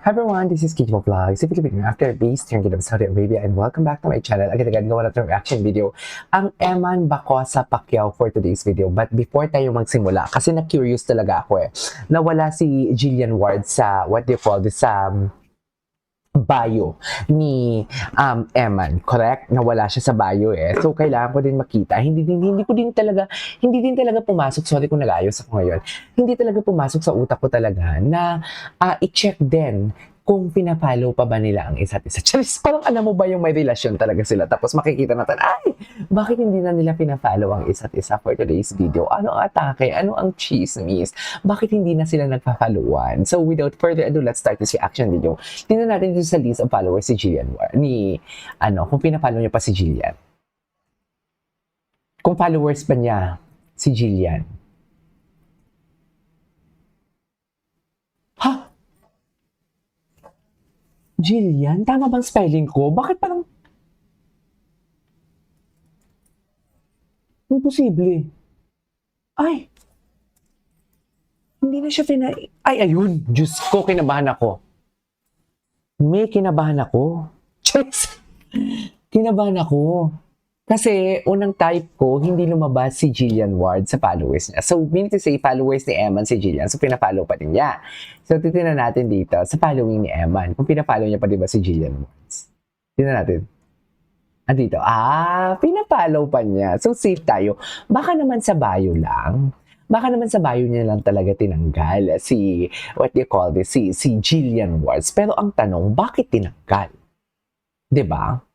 Hi everyone, this is Kiko Vlogs. If you're an actor based here in Saudi Arabia and welcome back to my channel. Agad-agad gawa natin reaction video ang Eman Baco sa Pacquiao for today's video. But before tayo magsimula, kasi na-curious talaga ako nawala si Jillian Ward sa, what do you call this, bio ni Eman, correct? Nawala siya sa bio So kailangan ko din makita. Hindi din talaga pumasok, sorry kung nag-ayos ako ngayon. Hindi talaga pumasok sa utak ko talaga na i-check din kung pinapollow pa ba nila ang isa't isa. Charis, parang alam mo ba yung may relasyon talaga sila? Tapos makikita natin, ay, bakit hindi na nila pinapollow ang isa't isa for today's video? Ano ang atake? Ano ang chismis? Bakit hindi na sila nagpa-followan? So without further ado, let's start this reaction video. Tingnan natin dito sa list of followers si Jillian Ward. Kung pinapollow niya pa si Jillian. Kung followers pa niya si Jillian. Ha? Jillian? Tama bang spelling ko? Bakit parang... Imposible. Ay! Hindi na siya Ay, ayun! Diyos ko, kinabahan ako. May kinabahan ako. Cheers! Kinabahan ako. Kasi unang type ko, hindi lumabas si Jillian Ward sa followers niya. So, meaning to say, followers ni Eman si Jillian. So, pinapollow pa din niya. So, titignan natin dito sa following ni Eman. Kung pinapollow niya pa diba si Jillian Ward. Tignan natin. Dito. Pinapollow pa niya. So, safe tayo. Baka naman sa bio lang. Baka naman sa bio niya lang talaga tinanggal si, what do you call this, si Jillian Ward. Pero ang tanong, bakit tinanggal? Diba?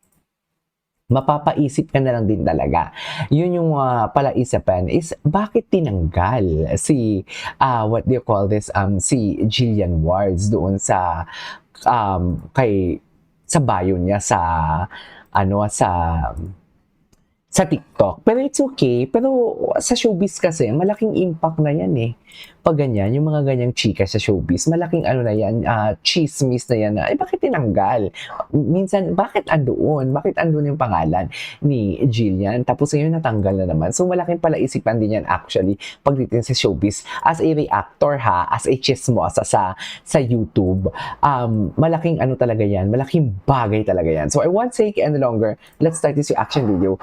Mapapaisip ka na lang din talaga. Yun yung palaisipan is bakit tinanggal si what do you call this si Jillian Wards doon sa sa bio niya sa TikTok. Pero it's okay. Pero sa showbiz kasi, malaking impact na yan Pag ganyan, yung mga ganyang chika sa showbiz, malaking na yan, chismis na yan na, bakit tinanggal? Minsan, bakit andoon? Bakit andoon yung pangalan ni Jillian? Tapos ngayon natanggal na naman. So, malaking palaisipan din yan actually, pagdating sa showbiz. As a reactor as a chismosa sa YouTube, malaking talaga yan, malaking bagay talaga yan. So, I won't take any longer. Let's start this reaction video.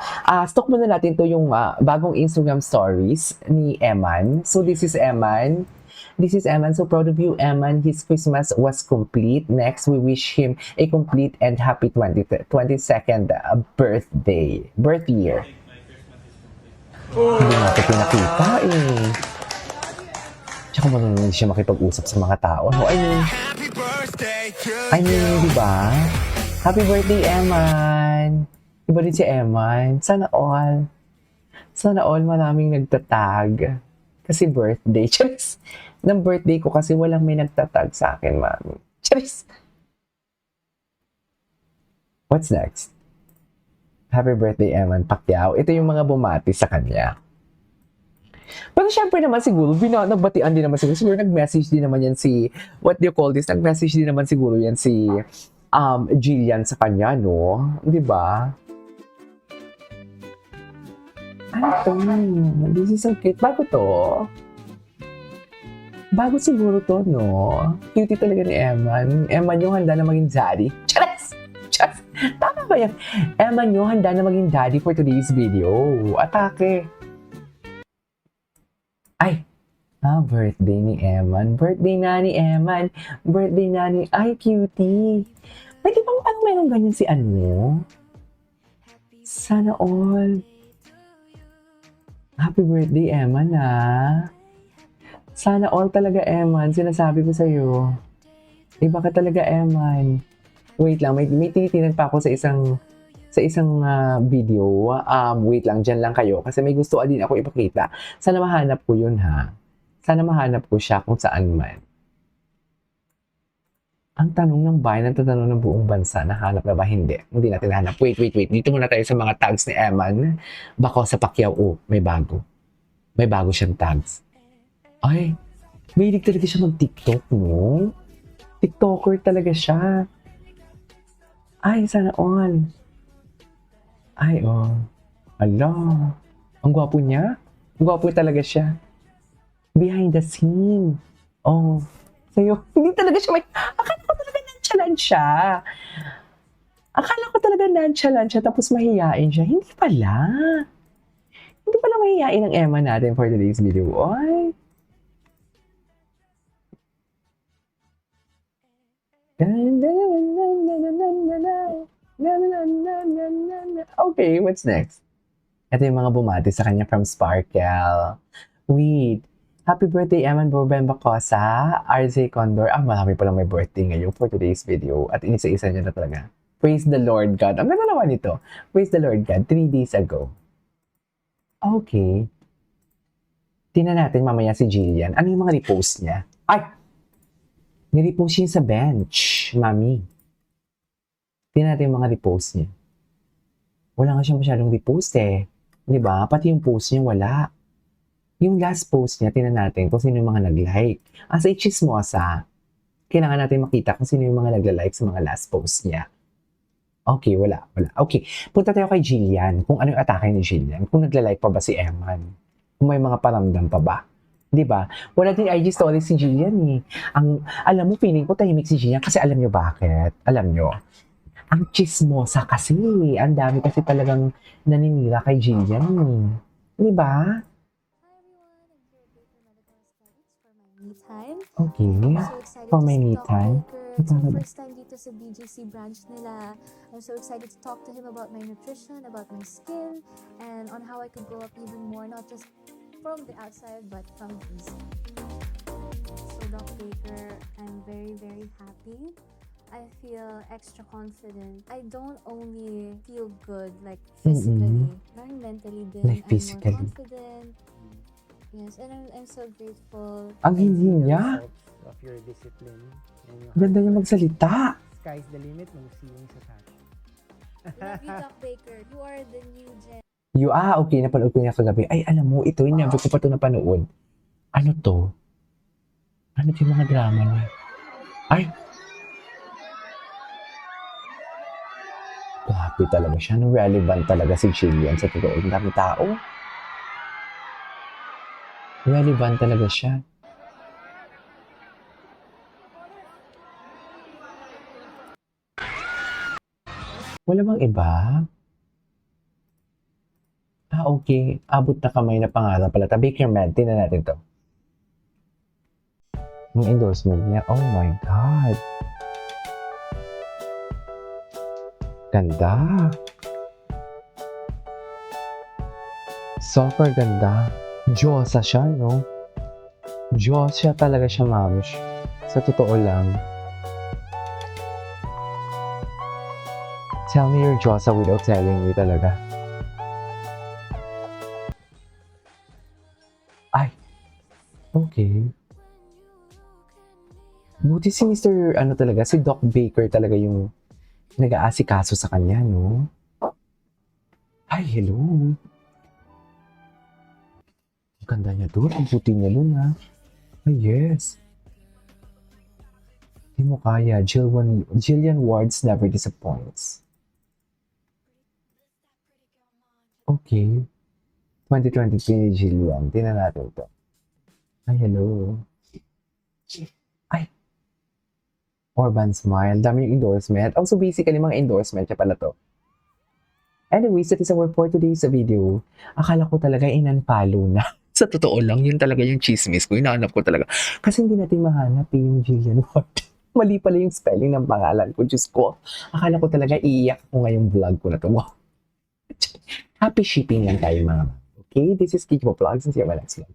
Stock muna natin to yung bagong Instagram stories ni Eman. So, this is Eman. So proud of you, Eman. His Christmas was complete. Next, we wish him a complete and happy 22nd birth year. Hindi natin pinakita Tsaka marunong siya makipag-usap sa mga tao. I mean, di ba? Happy birthday, Eman! Iba rin si Eman. Sana all maraming nagtatag. Kasi birthday. Charis! Ng birthday ko kasi walang may nagtatag sa akin, mami. Charis! What's next? Happy birthday, Eman Pacquiao. Ito yung mga bumati sa kanya. Pero syempre naman siguro, nagbatian din naman siguro. Nag-message din naman yan si, what do you call this? Nag-message din naman siguro yan si Jillian sa kanya, no? Di ba? This is so cute. Bago to. Bago siguro to, no? Cutie talaga ni Eman. Eman yung handa na maging daddy. Charas! Tama ba yan? Eman yung handa na maging daddy for today's video. Atake. Ay! Birthday ni Eman. Birthday na ni Eman. Birthday na ni... Ay, cutie. Pwede bang parang meron ganyan si Sana all. Happy birthday, Eman, Sana all talaga, Eman. Sinasabi ko sa'yo. Iba ka talaga, Eman. Wait lang, may tinitingnan pa ako sa isang video. Wait lang, dyan lang kayo. Kasi may gusto din ako ipakita. Sana mahanap ko yun, Sana mahanap ko siya kung saan man. Ang tanong ng bayan, ang tanong ng buong bansa, nahanap na ba? Hindi. Hindi natin nahanap. Wait. Dito muna tayo sa mga tags ni Eman. Baco sa Pacquiao. May bago. May bago siyang tags. Ay, mahilig talaga siya mag-TikTok, no? TikToker talaga siya. Ay, sana all. Ay, Ala. Ang gwapo niya. Ang gwapo talaga siya. Behind the scene. Sa'yo. Hindi talaga siya may... Akala ko talaga nonchalant siya. Akala ko talaga nonchalant siya tapos mahiyain siya. Hindi pala. Hindi pala mahiyain ang Emma natin for today's video. Oy. Okay, what's next? Ito yung mga bumati sa kanya from Sparkle. Wait. Happy birthday, Eman Borben Bacosa, RZ Condor. Marami palang may birthday ngayon for today's video. At inisa-isa niya na talaga. Praise the Lord God. Ang ganda naman ito. Praise the Lord God, 3 days ago. Okay. Tingnan natin mamaya si Jillian. Ano yung mga repost niya? Ay! Nirepost niya sa bench, mami. Tingnan natin yung mga repost niya. Wala nga siya masyadong repost eh. Diba? Pati yung post niya, wala. Yung last post niya, tingnan natin kung sino yung mga nag-like. As a chismosa, kailangan natin makita kung sino yung mga nagla-like sa mga last post niya. Okay, wala. Okay, punta tayo kay Jillian. Kung ano yung atake ni Jillian. Kung nagla-like pa ba si Eman. Kung may mga paramdam pa ba. Diba? Wala din IG story si Jillian eh. Alam mo, feeling ko tahimik si Jillian kasi alam nyo bakit? Alam nyo? Ang chismosa kasi. Ang dami kasi talagang naninira kay Jillian eh. Diba? Time. Okay. I'm so excited For to my see me Doc time. Baker. It's my first time dito sa BGC branch nila. I'm so excited to talk to him about my nutrition, about my skin, and on how I could grow up even more, not just from the outside, but from the inside. So Doc Baker, I'm very, very happy. I feel extra confident. I don't only feel good, like physically, parang mentally din. Like physically. I'm more confident. Yes, and I'm so grateful. Ang hindi niya. Of your discipline and your Ganda niya hard work. magsalita. Sky's the limit, no ceiling sa tayo. Love you, Doc Baker. You are the new gen. Okay, napanood ko niya kagabi. Ay, alam mo, ito, never ko pa ito napanood. Ano to? Ano yung mga drama niya? Ay! Grabe talaga siya. No, relevant talaga si Jillian sa totoo. Ang dami tao. Relevant talaga siya. Wala bang iba? Okay. Abot na kamay na pangarap pala. Baker Man, tingnan natin to. Yung endorsement niya. Oh my God. Ganda. Super ganda. Diyosa siya, no? Diyos siya talaga siya, ma'am. Sa totoo lang. Tell me you're Diyosa without telling me talaga. Ay. Okay. Buti si Mr. ano talaga, si Doc Baker talaga yung nag-aasikaso sa kanya, no? Ay, hello. Ang ganda niya doon. Ang puti niya doon, ha? Ay, yes. Hindi mo kaya. Jillian Wards never disappoints. Okay. 2023 ni Jillian. Tingnan natin ito. Ay, hello. Ay. Orban Smile. Dami yung endorsement. So basically, mga endorsement niya pala to. Anyways, that is our for today's video. Akala ko talaga in-unfollow na. Sa totoo lang, yun talaga yung chismis ko. Hinahanap ko talaga. Kasi hindi natin mahanap yung Jillian Ward. Mali pala yung spelling ng pangalan ko. Diyos ko. Akala ko talaga iiyak ko ngayong vlog ko na to. Wow. Happy shipping lang tayo mga. Okay, this is Kiko Vlogs and see you on my next vlog.